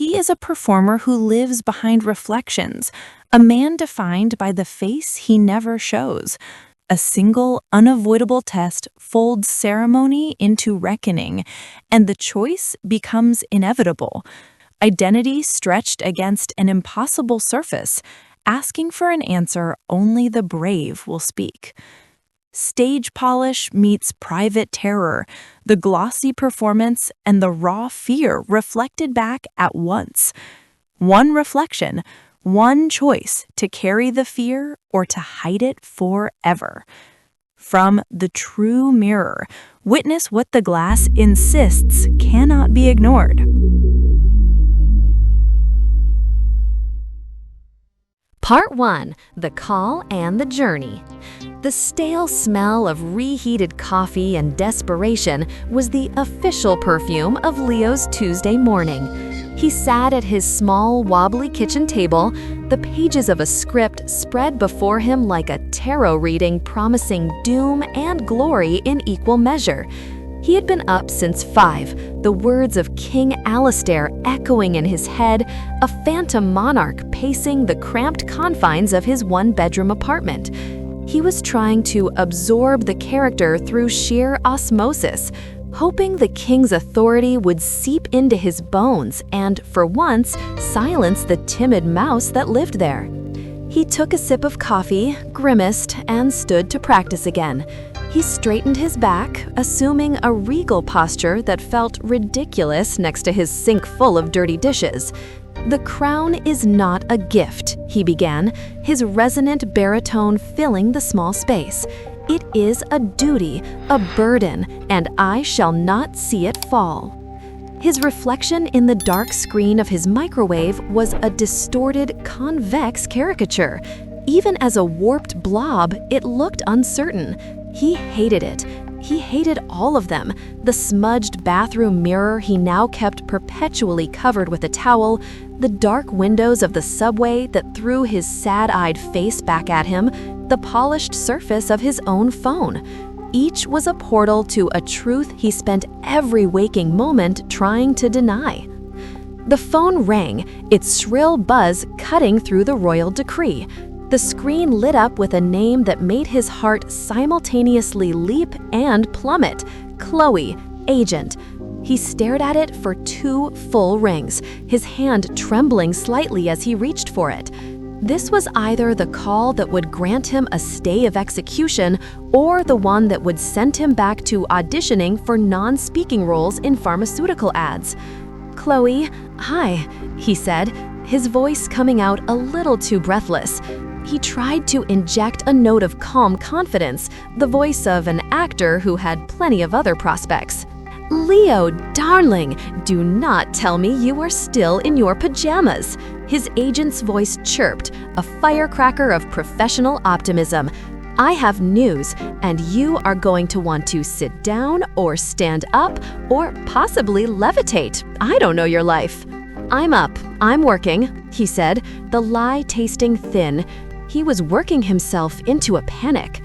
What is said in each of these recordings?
He is a performer who lives behind reflections, a man defined by the face he never shows. A single, unavoidable test folds ceremony into reckoning, and the choice becomes inevitable. Identity stretched against an impossible surface, asking for an answer only the brave will speak. Stage polish meets private terror, the glossy performance and the raw fear reflected back at once. One reflection, one choice to carry the fear or to hide it forever. From the true mirror, witness what the glass insists cannot be ignored. Part 1. The Call and the Journey. The stale smell of reheated coffee and desperation was the official perfume of Leo's Tuesday morning. He sat at his small, wobbly kitchen table, the pages of a script spread before him like a tarot reading promising doom and glory in equal measure. He had been up since 5, the words of King Alistair echoing in his head, a phantom monarch pacing the cramped confines of his one-bedroom apartment. He was trying to absorb the character through sheer osmosis, hoping the king's authority would seep into his bones and, for once, silence the timid mouse that lived there. He took a sip of coffee, grimaced, and stood to practice again. He straightened his back, assuming a regal posture that felt ridiculous next to his sink full of dirty dishes. "The crown is not a gift," he began, his resonant baritone filling the small space. "It is a duty, a burden, and I shall not see it fall." His reflection in the dark screen of his microwave was a distorted, convex caricature. Even as a warped blob, it looked uncertain. He hated it. He hated all of them. The smudged bathroom mirror he now kept perpetually covered with a towel, the dark windows of the subway that threw his sad-eyed face back at him, the polished surface of his own phone. Each was a portal to a truth he spent every waking moment trying to deny. The phone rang, its shrill buzz cutting through the royal decree. The screen lit up with a name that made his heart simultaneously leap and plummet. Chloe, agent. He stared at it for 2 full rings, his hand trembling slightly as he reached for it. This was either the call that would grant him a stay of execution or the one that would send him back to auditioning for non-speaking roles in pharmaceutical ads. "Chloe, hi," he said, his voice coming out a little too breathless. He tried to inject a note of calm confidence, the voice of an actor who had plenty of other prospects. "Leo, darling, do not tell me you are still in your pajamas," his agent's voice chirped, a firecracker of professional optimism. "I have news, and you are going to want to sit down or stand up or possibly levitate. I don't know your life." "I'm up. I'm working," he said, the lie tasting thin. He was working himself into a panic.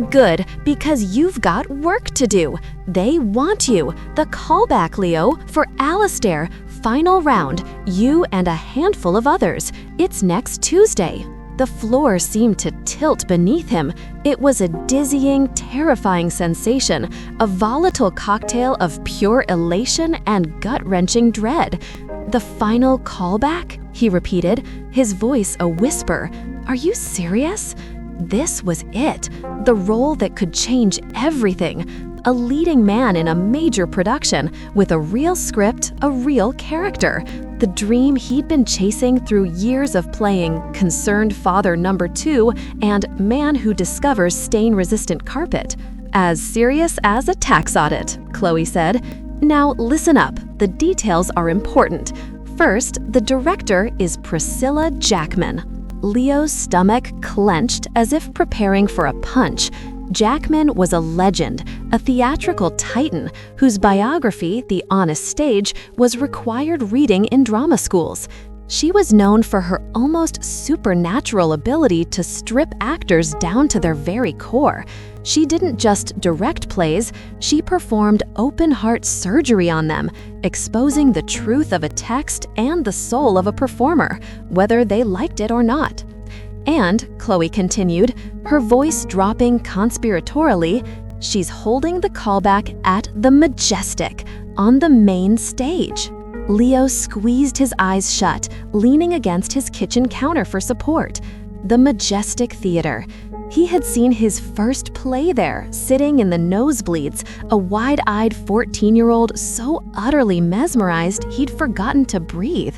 "Good, because you've got work to do. They want you. The callback, Leo, for Alistair. Final round. You and a handful of others. It's next Tuesday." The floor seemed to tilt beneath him. It was a dizzying, terrifying sensation, a volatile cocktail of pure elation and gut-wrenching dread. "The final callback?" he repeated, his voice a whisper. "Are you serious?" This was it, the role that could change everything. A leading man in a major production, with a real script, a real character. The dream he'd been chasing through years of playing concerned father number 2 and man who discovers stain-resistant carpet. "As serious as a tax audit," Chloe said. "Now listen up, the details are important. First, the director is Priscilla Jackman." Leo's stomach clenched as if preparing for a punch. Jackman was a legend, a theatrical titan whose biography, The Honest Stage, was required reading in drama schools. She was known for her almost supernatural ability to strip actors down to their very core. She didn't just direct plays, she performed open-heart surgery on them, exposing the truth of a text and the soul of a performer, whether they liked it or not. And, Chloe continued, her voice dropping conspiratorially, she's holding the callback at the Majestic, on the main stage. Leo squeezed his eyes shut, leaning against his kitchen counter for support. The Majestic Theater. He had seen his first play there, sitting in the nosebleeds, a wide-eyed 14-year-old so utterly mesmerized he'd forgotten to breathe.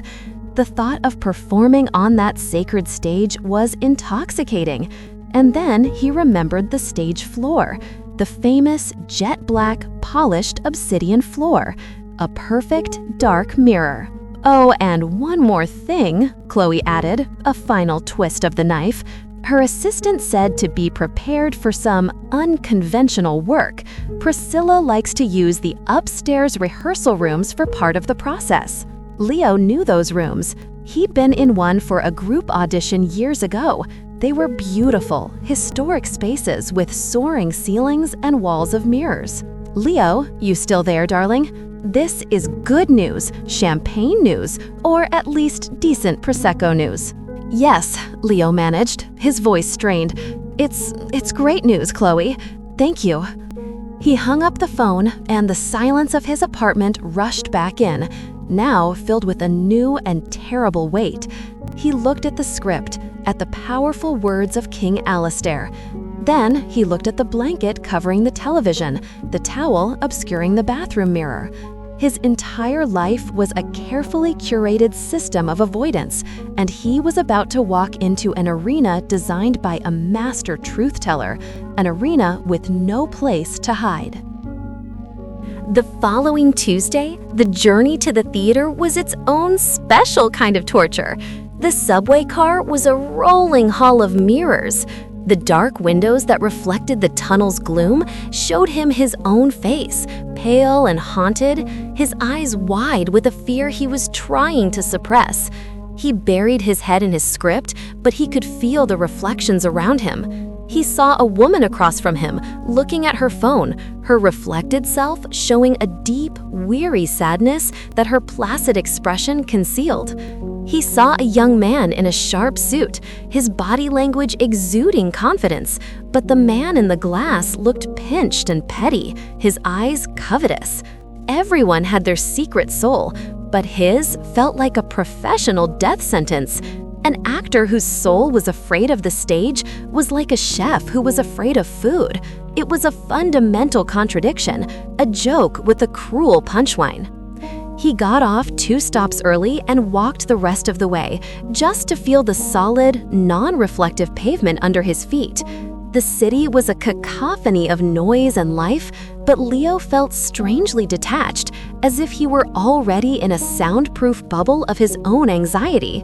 The thought of performing on that sacred stage was intoxicating. And then he remembered the stage floor, the famous jet-black, polished obsidian floor, a perfect dark mirror. Oh, and one more thing, Chloe added, a final twist of the knife. Her assistant said to be prepared for some unconventional work. Priscilla likes to use the upstairs rehearsal rooms for part of the process. Leo knew those rooms. He'd been in one for a group audition years ago. They were beautiful, historic spaces with soaring ceilings and walls of mirrors. Leo, you still there, darling? This is good news, champagne news, or at least decent Prosecco news. Yes, Leo managed, his voice strained. It's great news, Chloe. Thank you. He hung up the phone, and the silence of his apartment rushed back in, now filled with a new and terrible weight. He looked at the script, at the powerful words of King Alistair. Then he looked at the blanket covering the television, the towel obscuring the bathroom mirror. His entire life was a carefully curated system of avoidance, and he was about to walk into an arena designed by a master truth-teller, an arena with no place to hide. The following Tuesday, the journey to the theater was its own special kind of torture. The subway car was a rolling hall of mirrors. The dark windows that reflected the tunnel's gloom showed him his own face, pale and haunted, his eyes wide with a fear he was trying to suppress. He buried his head in his script, but he could feel the reflections around him. He saw a woman across from him, looking at her phone, her reflected self showing a deep, weary sadness that her placid expression concealed. He saw a young man in a sharp suit, his body language exuding confidence, but the man in the glass looked pinched and petty, his eyes covetous. Everyone had their secret soul, but his felt like a professional death sentence. An actor whose soul was afraid of the stage was like a chef who was afraid of food. It was a fundamental contradiction, a joke with a cruel punchline. He got off 2 stops early and walked the rest of the way, just to feel the solid, non-reflective pavement under his feet. The city was a cacophony of noise and life, but Leo felt strangely detached, as if he were already in a soundproof bubble of his own anxiety.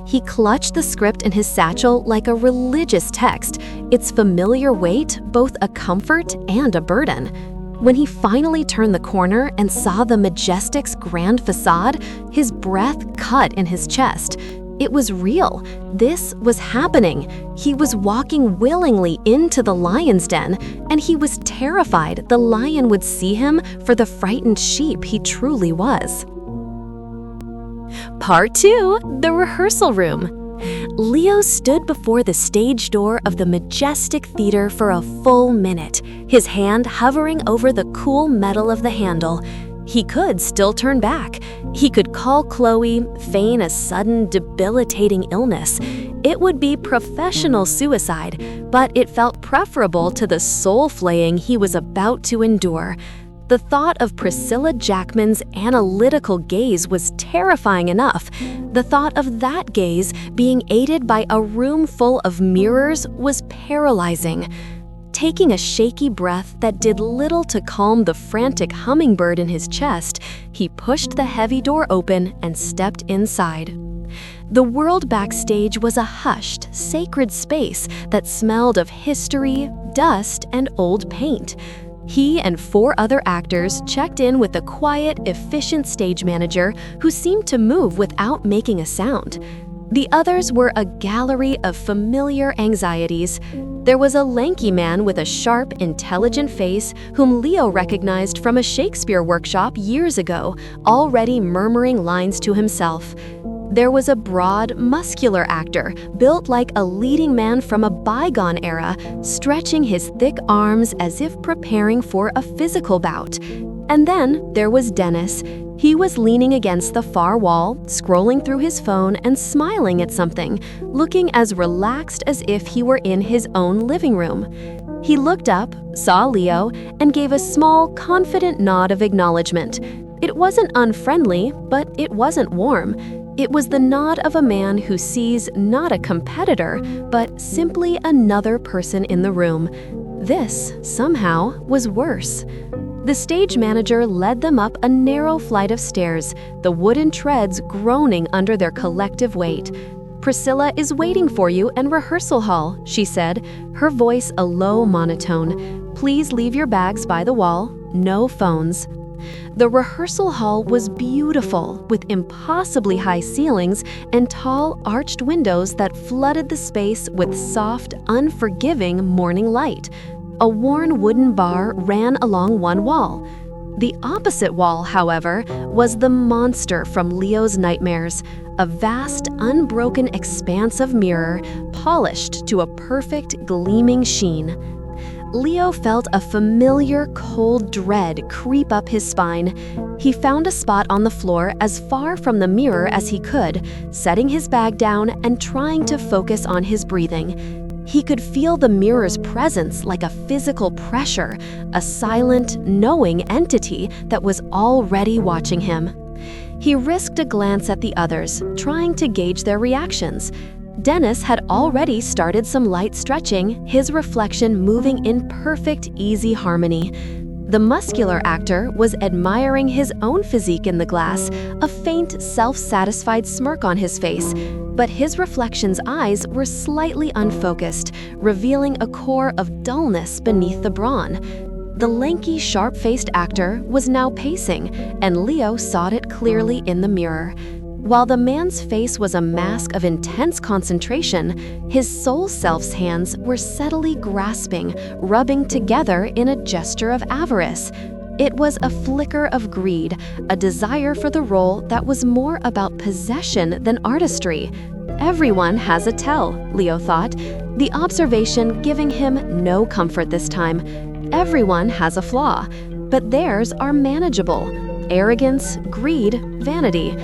He clutched the script in his satchel like a religious text, its familiar weight both a comfort and a burden. When he finally turned the corner and saw the Majestic's grand facade, his breath cut in his chest. It was real. This was happening. He was walking willingly into the lion's den, and he was terrified the lion would see him for the frightened sheep he truly was. Part 2, the rehearsal room. Leo stood before the stage door of the Majestic Theater for a full minute, his hand hovering over the cool metal of the handle. He could still turn back. He could call Chloe, feign a sudden, debilitating illness. It would be professional suicide, but it felt preferable to the soul-flaying he was about to endure. The thought of Priscilla Jackman's analytical gaze was terrifying enough. The thought of that gaze being aided by a room full of mirrors was paralyzing. Taking a shaky breath that did little to calm the frantic hummingbird in his chest, he pushed the heavy door open and stepped inside. The world backstage was a hushed, sacred space that smelled of history, dust, and old paint. He and 4 other actors checked in with a quiet, efficient stage manager who seemed to move without making a sound. The others were a gallery of familiar anxieties. There was a lanky man with a sharp, intelligent face whom Leo recognized from a Shakespeare workshop years ago, already murmuring lines to himself. There was a broad, muscular actor, built like a leading man from a bygone era, stretching his thick arms as if preparing for a physical bout. And then there was Dennis. He was leaning against the far wall, scrolling through his phone and smiling at something, looking as relaxed as if he were in his own living room. He looked up, saw Leo, and gave a small, confident nod of acknowledgement. It wasn't unfriendly, but it wasn't warm. It was the nod of a man who sees not a competitor, but simply another person in the room. This, somehow, was worse. The stage manager led them up a narrow flight of stairs, the wooden treads groaning under their collective weight. "Priscilla is waiting for you in rehearsal hall," she said, her voice a low monotone. "Please leave your bags by the wall. No phones." The rehearsal hall was beautiful, with impossibly high ceilings and tall, arched windows that flooded the space with soft, unforgiving morning light. A worn wooden bar ran along one wall. The opposite wall, however, was the monster from Leo's nightmares, a vast, unbroken expanse of mirror, polished to a perfect, gleaming sheen. Leo felt a familiar, cold dread creep up his spine. He found a spot on the floor as far from the mirror as he could, setting his bag down and trying to focus on his breathing. He could feel the mirror's presence like a physical pressure, a silent, knowing entity that was already watching him. He risked a glance at the others, trying to gauge their reactions. Dennis had already started some light stretching, his reflection moving in perfect, easy harmony. The muscular actor was admiring his own physique in the glass, a faint, self-satisfied smirk on his face, but his reflection's eyes were slightly unfocused, revealing a core of dullness beneath the brawn. The lanky, sharp-faced actor was now pacing, and Leo saw it clearly in the mirror. While the man's face was a mask of intense concentration, his soul self's hands were subtly grasping, rubbing together in a gesture of avarice. It was a flicker of greed, a desire for the role that was more about possession than artistry. Everyone has a tell, Leo thought, the observation giving him no comfort this time. Everyone has a flaw, but theirs are manageable. Arrogance, greed, vanity.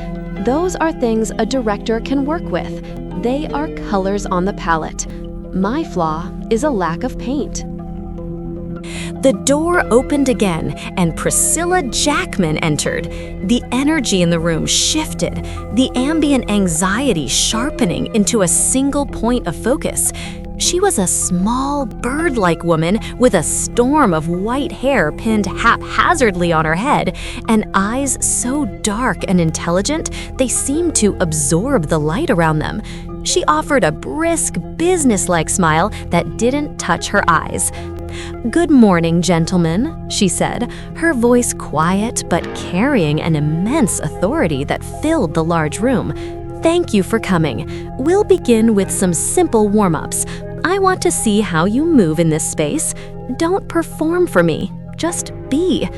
Those are things a director can work with. They are colors on the palette. My flaw is a lack of paint. The door opened again, and Priscilla Jackman entered. The energy in the room shifted, the ambient anxiety sharpening into a single point of focus. She was a small, bird-like woman with a storm of white hair pinned haphazardly on her head, and eyes so dark and intelligent they seemed to absorb the light around them. She offered a brisk, business-like smile that didn't touch her eyes. "Good morning, gentlemen," she said, her voice quiet but carrying an immense authority that filled the large room. "Thank you for coming. We'll begin with some simple warm-ups. I want to see how you move in this space. Don't perform for me, just be."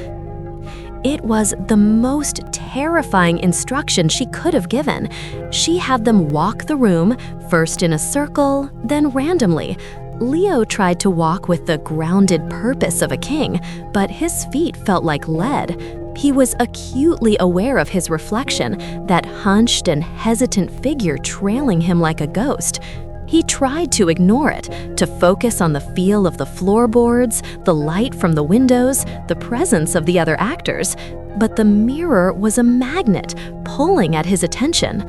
It was the most terrifying instruction she could have given. She had them walk the room, first in a circle, then randomly. Leo tried to walk with the grounded purpose of a king, but his feet felt like lead. He was acutely aware of his reflection, that hunched and hesitant figure trailing him like a ghost. He tried to ignore it, to focus on the feel of the floorboards, the light from the windows, the presence of the other actors, but the mirror was a magnet, pulling at his attention.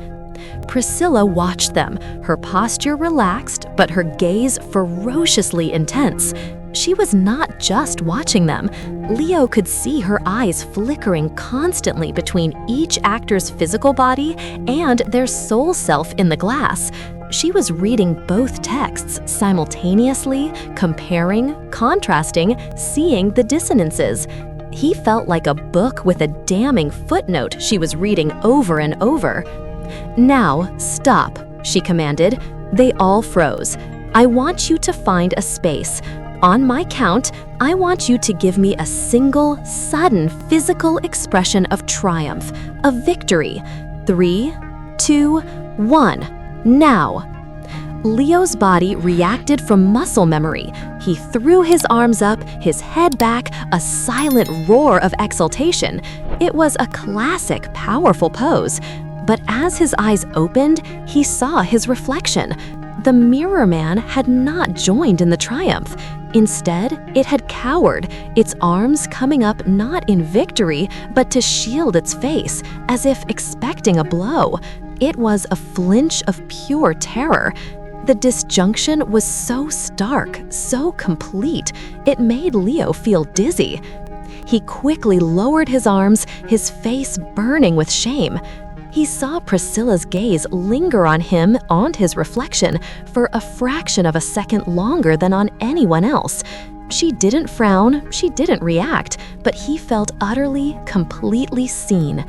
Priscilla watched them, her posture relaxed, but her gaze ferociously intense. She was not just watching them. Leo could see her eyes flickering constantly between each actor's physical body and their soul self in the glass. She was reading both texts simultaneously, comparing, contrasting, seeing the dissonances. He felt like a book with a damning footnote she was reading over and over. "Now, stop," she commanded. They all froze. "I want you to find a space. On my count, I want you to give me a single, sudden physical expression of triumph, of victory. 3, 2, 1. Now." Leo's body reacted from muscle memory. He threw his arms up, his head back, a silent roar of exultation. It was a classic, powerful pose. But as his eyes opened, he saw his reflection. The mirror man had not joined in the triumph. Instead, it had cowered, its arms coming up not in victory, but to shield its face, as if expecting a blow. It was a flinch of pure terror. The disjunction was so stark, so complete, it made Leo feel dizzy. He quickly lowered his arms, his face burning with shame. He saw Priscilla's gaze linger on him and his reflection for a fraction of a second longer than on anyone else. She didn't frown, she didn't react, but he felt utterly, completely seen.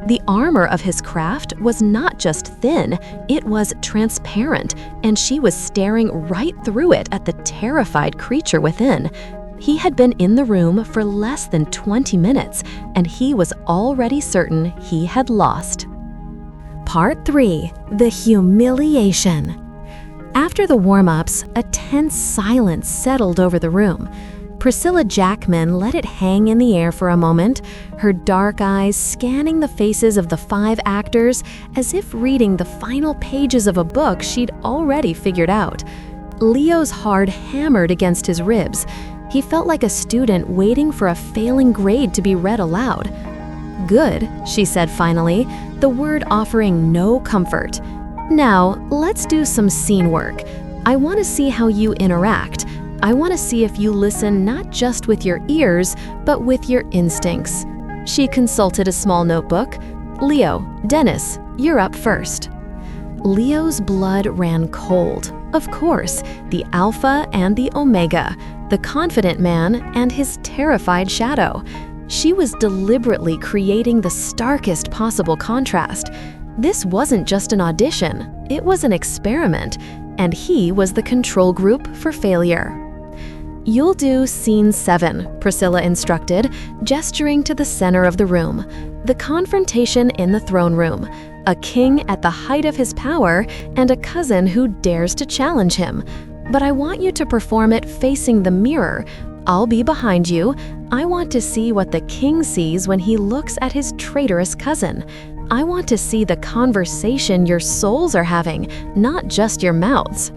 The armor of his craft was not just thin, it was transparent, and she was staring right through it at the terrified creature within. He had been in the room for less than 20 minutes, and he was already certain he had lost. Part 3. The Humiliation. After the warm-ups, a tense silence settled over the room. Priscilla Jackman let it hang in the air for a moment, her dark eyes scanning the faces of the 5 actors as if reading the final pages of a book she'd already figured out. Leo's heart hammered against his ribs. He felt like a student waiting for a failing grade to be read aloud. "Good," she said finally, the word offering no comfort. "Now, let's do some scene work. I want to see how you interact. I want to see if you listen not just with your ears, but with your instincts." She consulted a small notebook. "Leo, Dennis, you're up first." Leo's blood ran cold. Of course, the alpha and the omega, the confident man and his terrified shadow. She was deliberately creating the starkest possible contrast. This wasn't just an audition, it was an experiment, and he was the control group for failure. "You'll do scene 7, Priscilla instructed, gesturing to the center of the room. The confrontation in the throne room. A king at the height of his power and a cousin who dares to challenge him. But I want you to perform it facing the mirror. I'll be behind you. I want to see what the king sees when he looks at his traitorous cousin. I want to see the conversation your souls are having, not just your mouths."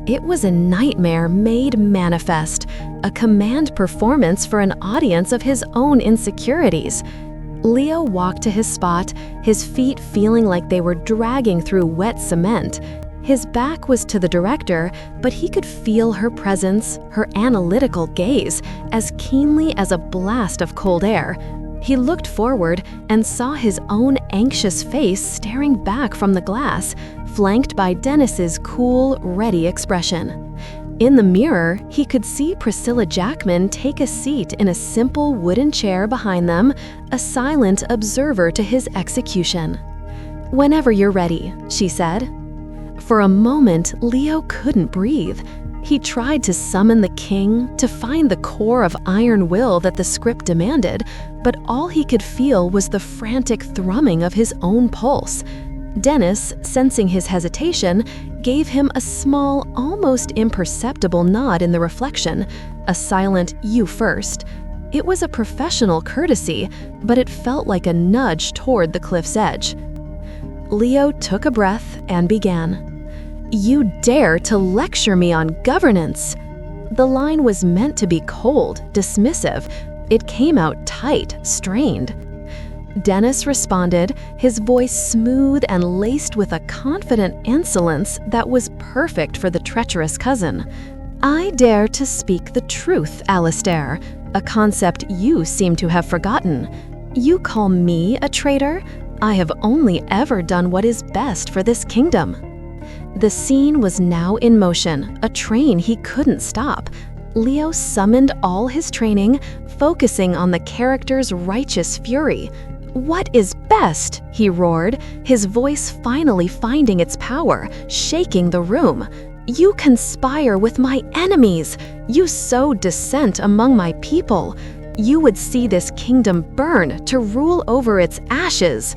It was a nightmare made manifest, a command performance for an audience of his own insecurities. Leo walked to his spot, his feet feeling like they were dragging through wet cement. His back was to the director, but he could feel her presence, her analytical gaze, as keenly as a blast of cold air. He looked forward and saw his own anxious face staring back from the glass, flanked by Dennis's cool, ready expression. In the mirror, he could see Priscilla Jackman take a seat in a simple wooden chair behind them, a silent observer to his execution. "Whenever you're ready," she said. For a moment, Leo couldn't breathe. He tried to summon the king, to find the core of iron will that the script demanded, but all he could feel was the frantic thrumming of his own pulse. Dennis, sensing his hesitation, gave him a small, almost imperceptible nod in the reflection, a silent "you first." It was a professional courtesy, but it felt like a nudge toward the cliff's edge. Leo took a breath and began. "You dare to lecture me on governance?" The line was meant to be cold, dismissive. It came out tight, strained. Dennis responded, his voice smooth and laced with a confident insolence that was perfect for the treacherous cousin. "I dare to speak the truth, Alistair, a concept you seem to have forgotten. You call me a traitor? I have only ever done what is best for this kingdom." The scene was now in motion, a train he couldn't stop. Leo summoned all his training, focusing on the character's righteous fury. "What is best?" he roared, his voice finally finding its power, shaking the room. "You conspire with my enemies. You sow dissent among my people. You would see this kingdom burn to rule over its ashes."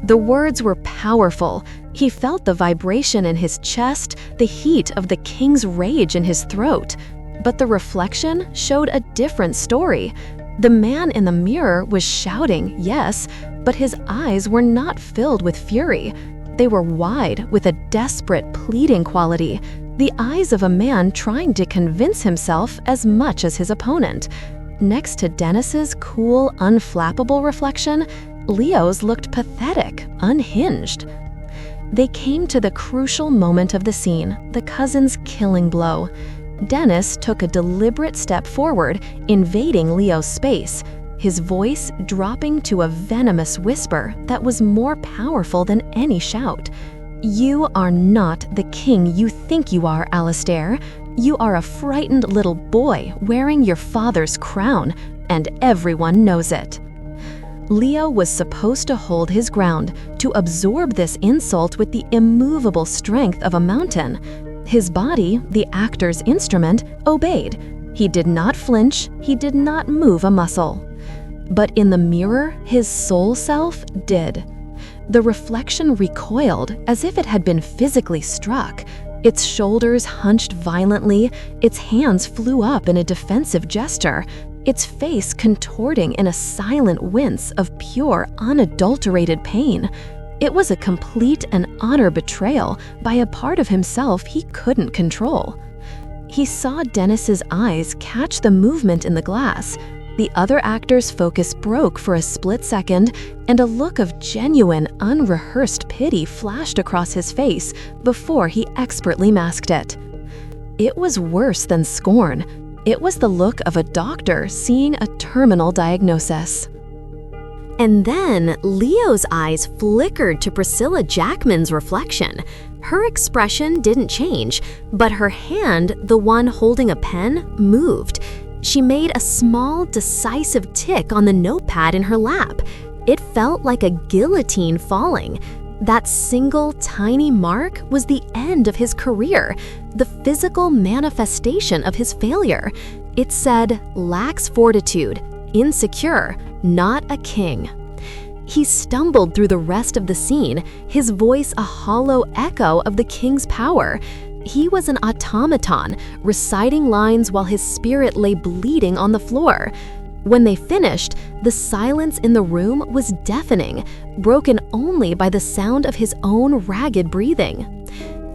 The words were powerful. He felt the vibration in his chest, the heat of the king's rage in his throat. But the reflection showed a different story. The man in the mirror was shouting, yes, but his eyes were not filled with fury. They were wide, with a desperate, pleading quality, the eyes of a man trying to convince himself as much as his opponent. Next to Dennis's cool, unflappable reflection, Leo's looked pathetic, unhinged. They came to the crucial moment of the scene, the cousin's killing blow. Dennis took a deliberate step forward, invading Leo's space, his voice dropping to a venomous whisper that was more powerful than any shout. "You are not the king you think you are, Alistair. You are a frightened little boy wearing your father's crown, and everyone knows it." Leo was supposed to hold his ground, to absorb this insult with the immovable strength of a mountain. His body, the actor's instrument, obeyed. He did not flinch, he did not move a muscle. But in the mirror, his soul self did. The reflection recoiled as if it had been physically struck. Its shoulders hunched violently, its hands flew up in a defensive gesture, its face contorting in a silent wince of pure, unadulterated pain. It was a complete and utter betrayal by a part of himself he couldn't control. He saw Dennis's eyes catch the movement in the glass. The other actor's focus broke for a split second, and a look of genuine, unrehearsed pity flashed across his face before he expertly masked it. It was worse than scorn. It was the look of a doctor seeing a terminal diagnosis. And then Leo's eyes flickered to Priscilla Jackman's reflection. Her expression didn't change, but her hand, the one holding a pen, moved. She made a small, decisive tick on the notepad in her lap. It felt like a guillotine falling. That single, tiny mark was the end of his career, the physical manifestation of his failure. It said, "Lacks fortitude, insecure, not a king." He stumbled through the rest of the scene, his voice a hollow echo of the king's power. He was an automaton, reciting lines while his spirit lay bleeding on the floor. When they finished, the silence in the room was deafening, broken only by the sound of his own ragged breathing.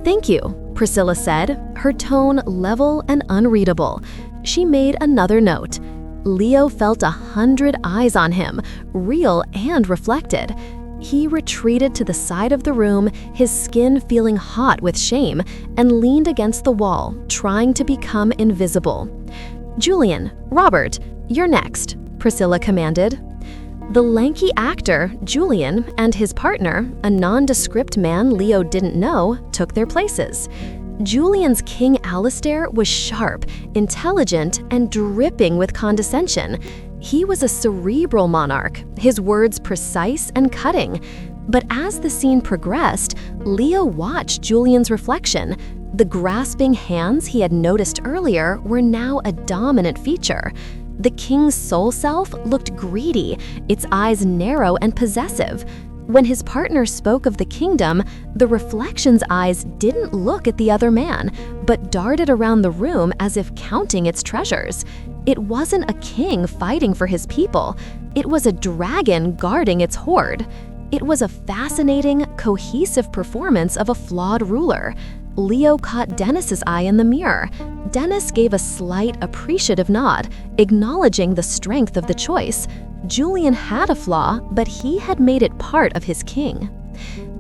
"Thank you," Priscilla said, her tone level and unreadable. She made another note. Leo felt 100 eyes on him, real and reflected. He retreated to the side of the room, his skin feeling hot with shame, and leaned against the wall, trying to become invisible. "Julian, Robert, you're next," Priscilla commanded. The lanky actor, Julian, and his partner, a nondescript man Leo didn't know, took their places. Julian's King Alistair was sharp, intelligent, and dripping with condescension. He was a cerebral monarch, his words precise and cutting. But as the scene progressed, Leo watched Julian's reflection. The grasping hands he had noticed earlier were now a dominant feature. The king's soul self looked greedy, its eyes narrow and possessive. When his partner spoke of the kingdom, the reflection's eyes didn't look at the other man, but darted around the room as if counting its treasures. It wasn't a king fighting for his people. It was a dragon guarding its hoard. It was a fascinating, cohesive performance of a flawed ruler. Leo caught Dennis's eye in the mirror. Dennis gave a slight, appreciative nod, acknowledging the strength of the choice. Julian had a flaw, but he had made it part of his king.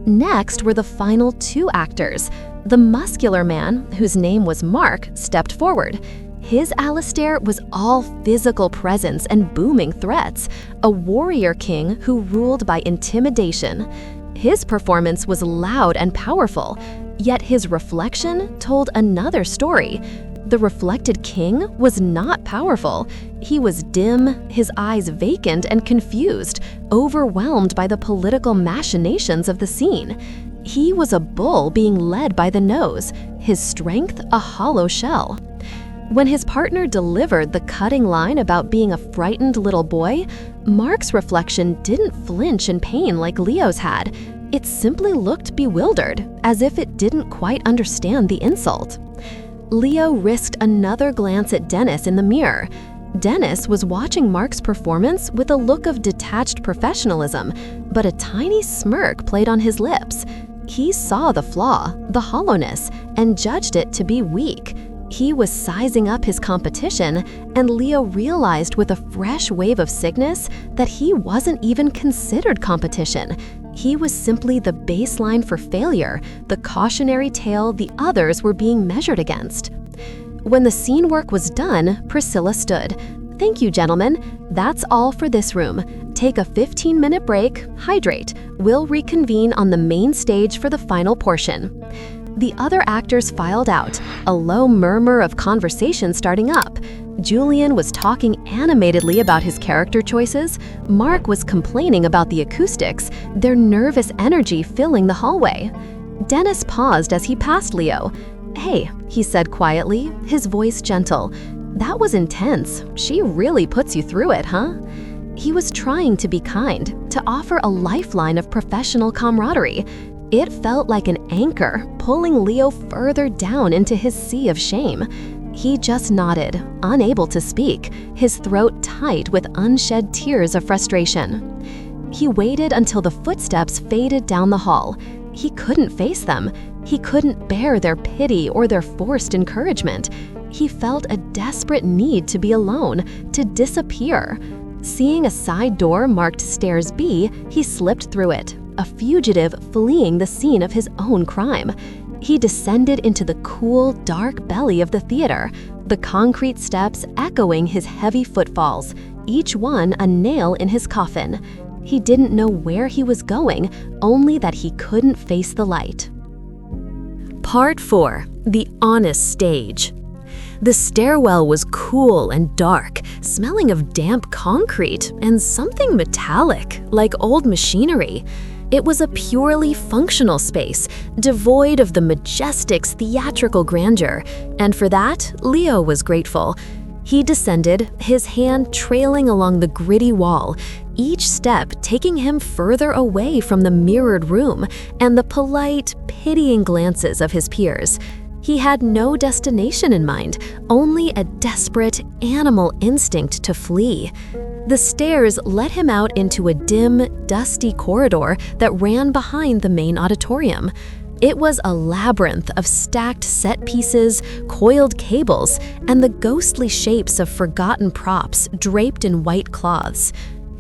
Next were the final two actors. The muscular man, whose name was Mark, stepped forward. His Alistair was all physical presence and booming threats, a warrior king who ruled by intimidation. His performance was loud and powerful. Yet his reflection told another story. The reflected king was not powerful. He was dim, his eyes vacant and confused, overwhelmed by the political machinations of the scene. He was a bull being led by the nose, his strength a hollow shell. When his partner delivered the cutting line about being a frightened little boy, Mark's reflection didn't flinch in pain like Leo's had. It simply looked bewildered, as if it didn't quite understand the insult. Leo risked another glance at Dennis in the mirror. Dennis was watching Mark's performance with a look of detached professionalism, but a tiny smirk played on his lips. He saw the flaw, the hollowness, and judged it to be weak. He was sizing up his competition, and Leo realized with a fresh wave of sickness that he wasn't even considered competition. He was simply the baseline for failure, the cautionary tale the others were being measured against. When the scene work was done, Priscilla stood. "Thank you, gentlemen. That's all for this room. Take a 15-minute break, hydrate. We'll reconvene on the main stage for the final portion." The other actors filed out, a low murmur of conversation starting up. Julian was talking animatedly about his character choices. Mark was complaining about the acoustics, their nervous energy filling the hallway. Dennis paused as he passed Leo. "Hey," he said quietly, his voice gentle. "That was intense. She really puts you through it, huh?" He was trying to be kind, to offer a lifeline of professional camaraderie. It felt like an anchor, pulling Leo further down into his sea of shame. He just nodded, unable to speak, his throat tight with unshed tears of frustration. He waited until the footsteps faded down the hall. He couldn't face them. He couldn't bear their pity or their forced encouragement. He felt a desperate need to be alone, to disappear. Seeing a side door marked Stairs B, he slipped through it, a fugitive fleeing the scene of his own crime. He descended into the cool, dark belly of the theater, the concrete steps echoing his heavy footfalls, each one a nail in his coffin. He didn't know where he was going, only that he couldn't face the light. Part 4. The Honest Stage. The stairwell was cool and dark, smelling of damp concrete and something metallic, like old machinery. It was a purely functional space, devoid of the majestic's theatrical grandeur, and for that, Leo was grateful. He descended, his hand trailing along the gritty wall, each step taking him further away from the mirrored room and the polite, pitying glances of his peers. He had no destination in mind, only a desperate, animal instinct to flee. The stairs led him out into a dim, dusty corridor that ran behind the main auditorium. It was a labyrinth of stacked set pieces, coiled cables, and the ghostly shapes of forgotten props draped in white cloths.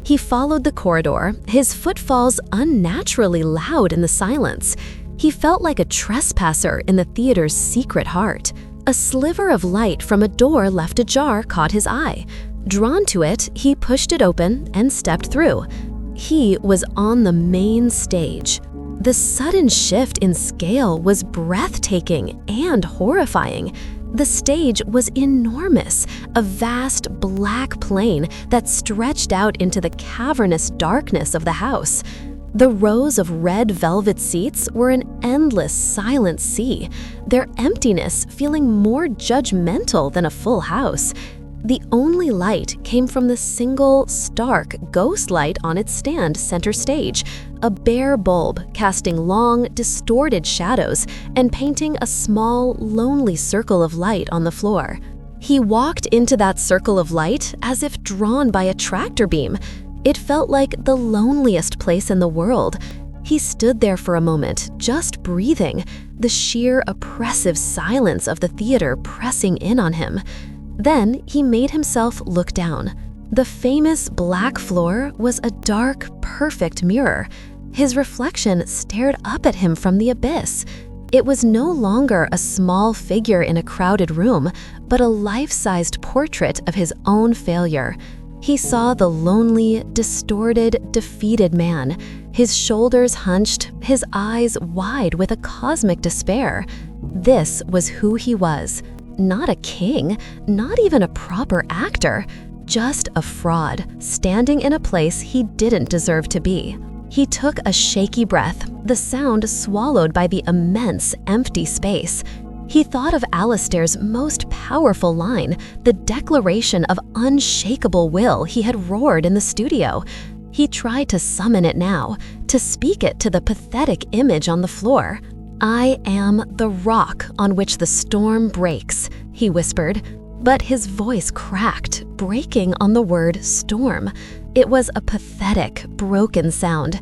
He followed the corridor, his footfalls unnaturally loud in the silence. He felt like a trespasser in the theater's secret heart. A sliver of light from a door left ajar caught his eye. Drawn to it, he pushed it open and stepped through. He was on the main stage. The sudden shift in scale was breathtaking and horrifying. The stage was enormous, a vast black plane that stretched out into the cavernous darkness of the house. The rows of red velvet seats were an endless, silent sea, their emptiness feeling more judgmental than a full house. The only light came from the single, stark ghost light on its stand center stage, a bare bulb casting long, distorted shadows and painting a small, lonely circle of light on the floor. He walked into that circle of light as if drawn by a tractor beam. It felt like the loneliest place in the world. He stood there for a moment, just breathing, the sheer oppressive silence of the theater pressing in on him. Then he made himself look down. The famous black floor was a dark, perfect mirror. His reflection stared up at him from the abyss. It was no longer a small figure in a crowded room, but a life-sized portrait of his own failure. He saw the lonely, distorted, defeated man, his shoulders hunched, his eyes wide with a cosmic despair. This was who he was. Not a king, not even a proper actor, just a fraud, standing in a place he didn't deserve to be. He took a shaky breath, the sound swallowed by the immense, empty space. He thought of Alistair's most powerful line, the declaration of unshakable will he had roared in the studio. He tried to summon it now, to speak it to the pathetic image on the floor. "I am the rock on which the storm breaks," he whispered, but his voice cracked, breaking on the word storm. It was a pathetic, broken sound.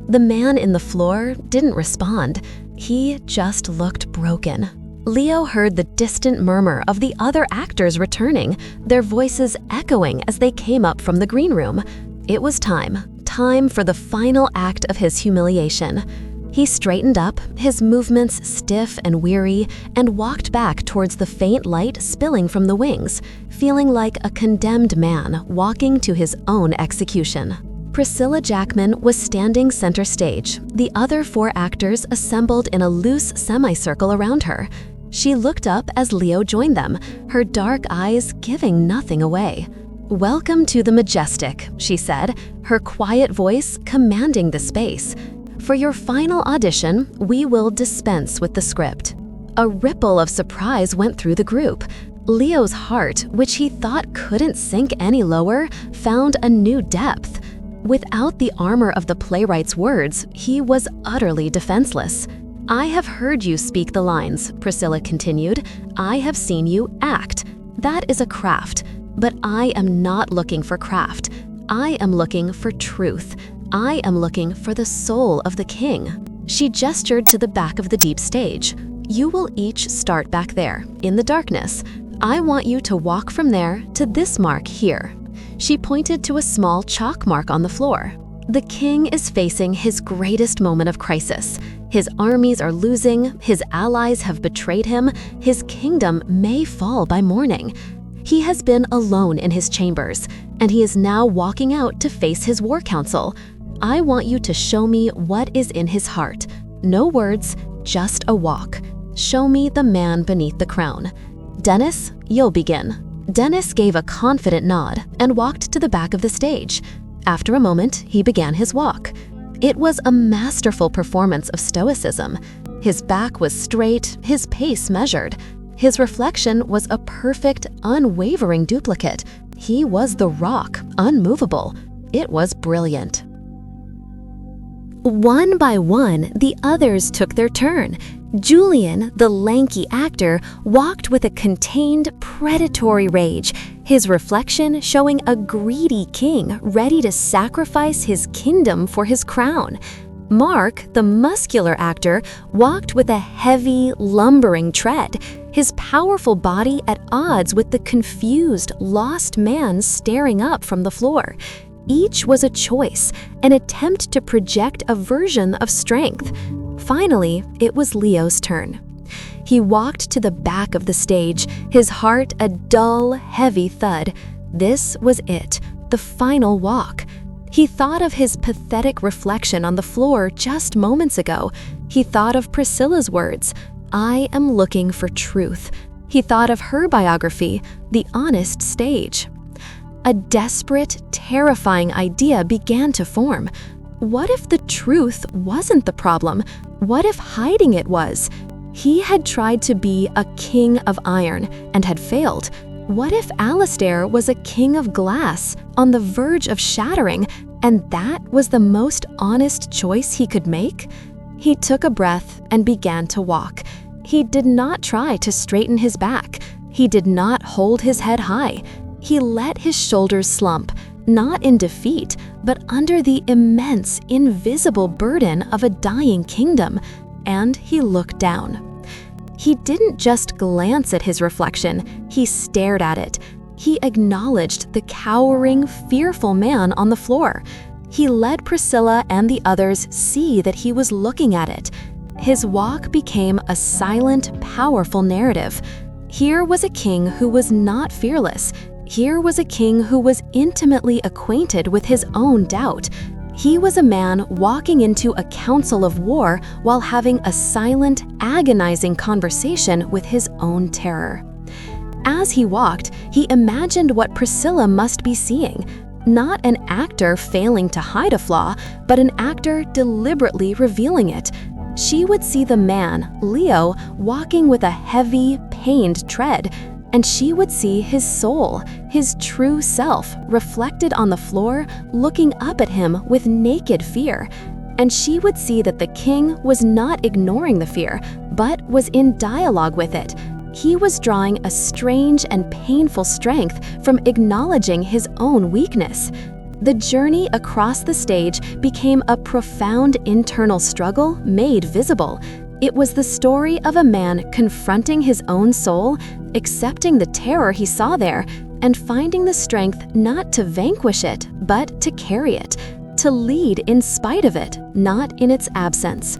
The man in the floor didn't respond. He just looked broken. Leo heard the distant murmur of the other actors returning, their voices echoing as they came up from the green room. It was time for the final act of his humiliation. He straightened up, his movements stiff and weary, and walked back towards the faint light spilling from the wings, feeling like a condemned man walking to his own execution. Priscilla Jackman was standing center stage, the other 4 actors assembled in a loose semicircle around her. She looked up as Leo joined them, her dark eyes giving nothing away. "Welcome to the Majestic," she said, her quiet voice commanding the space. "For your final audition, we will dispense with the script." A ripple of surprise went through the group. Leo's heart, which he thought couldn't sink any lower, found a new depth. Without the armor of the playwright's words, he was utterly defenseless. "I have heard you speak the lines," Priscilla continued. "I have seen you act. That is a craft. But I am not looking for craft. I am looking for truth. I am looking for the soul of the king." She gestured to the back of the deep stage. "You will each start back there, in the darkness. I want you to walk from there to this mark here." She pointed to a small chalk mark on the floor. "The king is facing his greatest moment of crisis. His armies are losing, his allies have betrayed him, his kingdom may fall by morning. He has been alone in his chambers, and he is now walking out to face his war council. I want you to show me what is in his heart. No words, just a walk. Show me the man beneath the crown. Dennis, you'll begin." Dennis gave a confident nod and walked to the back of the stage. After a moment, he began his walk. It was a masterful performance of stoicism. His back was straight, his pace measured. His reflection was a perfect, unwavering duplicate. He was the rock, unmovable. It was brilliant. One by one, the others took their turn. Julian, the lanky actor, walked with a contained, predatory rage, his reflection showing a greedy king ready to sacrifice his kingdom for his crown. Mark, the muscular actor, walked with a heavy, lumbering tread, his powerful body at odds with the confused, lost man staring up from the floor. Each was a choice, an attempt to project a version of strength. Finally, it was Leo's turn. He walked to the back of the stage, his heart a dull, heavy thud. This was it, the final walk. He thought of his pathetic reflection on the floor just moments ago. He thought of Priscilla's words, "I am looking for truth." He thought of her biography, The Honest Stage. A desperate, terrifying idea began to form. What if the truth wasn't the problem? What if hiding it was? He had tried to be a king of iron and had failed. What if Alistair was a king of glass, on the verge of shattering, and that was the most honest choice he could make? He took a breath and began to walk. He did not try to straighten his back. He did not hold his head high. He let his shoulders slump, not in defeat, but under the immense, invisible burden of a dying kingdom, and he looked down. He didn't just glance at his reflection, he stared at it. He acknowledged the cowering, fearful man on the floor. He let Priscilla and the others see that he was looking at it. His walk became a silent, powerful narrative. Here was a king who was not fearless. Here was a king who was intimately acquainted with his own doubt. He was a man walking into a council of war while having a silent, agonizing conversation with his own terror. As he walked, he imagined what Priscilla must be seeing. Not an actor failing to hide a flaw, but an actor deliberately revealing it. She would see the man, Leo, walking with a heavy, pained tread, and she would see his soul, his true self, reflected on the floor, looking up at him with naked fear. And she would see that the king was not ignoring the fear, but was in dialogue with it. He was drawing a strange and painful strength from acknowledging his own weakness. The journey across the stage became a profound internal struggle made visible. It was the story of a man confronting his own soul, accepting the terror he saw there, and finding the strength not to vanquish it, but to carry it, to lead in spite of it, not in its absence.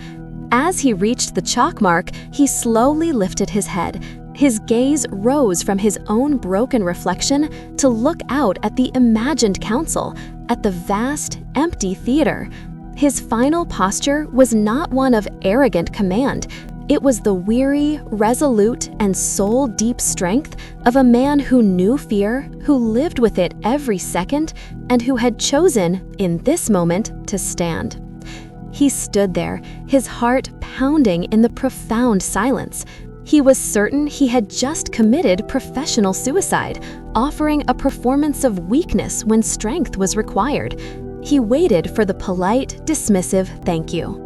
As he reached the chalk mark, he slowly lifted his head. His gaze rose from his own broken reflection to look out at the imagined council, at the vast, empty theater. His final posture was not one of arrogant command. It was the weary, resolute, and soul-deep strength of a man who knew fear, who lived with it every second, and who had chosen, in this moment, to stand. He stood there, his heart pounding in the profound silence. He was certain he had just committed professional suicide, offering a performance of weakness when strength was required. He waited for the polite, dismissive thank you.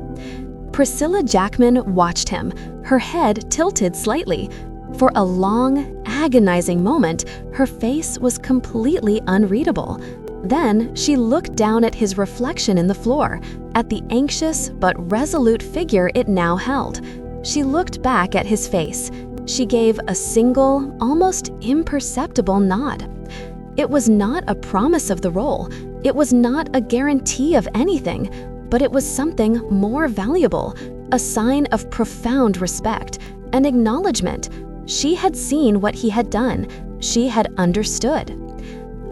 Priscilla Jackman watched him, her head tilted slightly. For a long, agonizing moment, her face was completely unreadable. Then she looked down at his reflection in the floor, at the anxious but resolute figure it now held. She looked back at his face. She gave a single, almost imperceptible nod. It was not a promise of the role. It was not a guarantee of anything, but it was something more valuable, a sign of profound respect, an acknowledgement. She had seen what he had done. She had understood.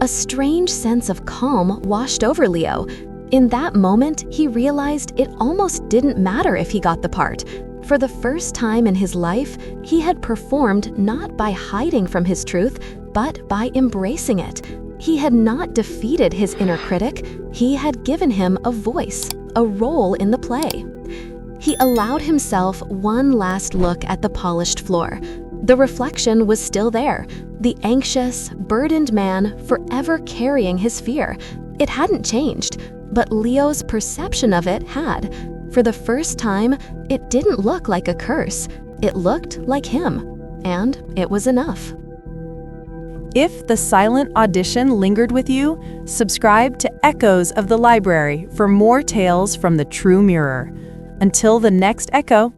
A strange sense of calm washed over Leo. In that moment, he realized it almost didn't matter if he got the part. For the first time in his life, he had performed not by hiding from his truth, but by embracing it. He had not defeated his inner critic. He had given him a voice, a role in the play. He allowed himself one last look at the polished floor. The reflection was still there, the anxious, burdened man forever carrying his fear. It hadn't changed, but Leo's perception of it had. For the first time, it didn't look like a curse. It looked like him, and it was enough. If the silent audition lingered with you, subscribe to Echoes of the Library for more tales from the true mirror. Until the next echo.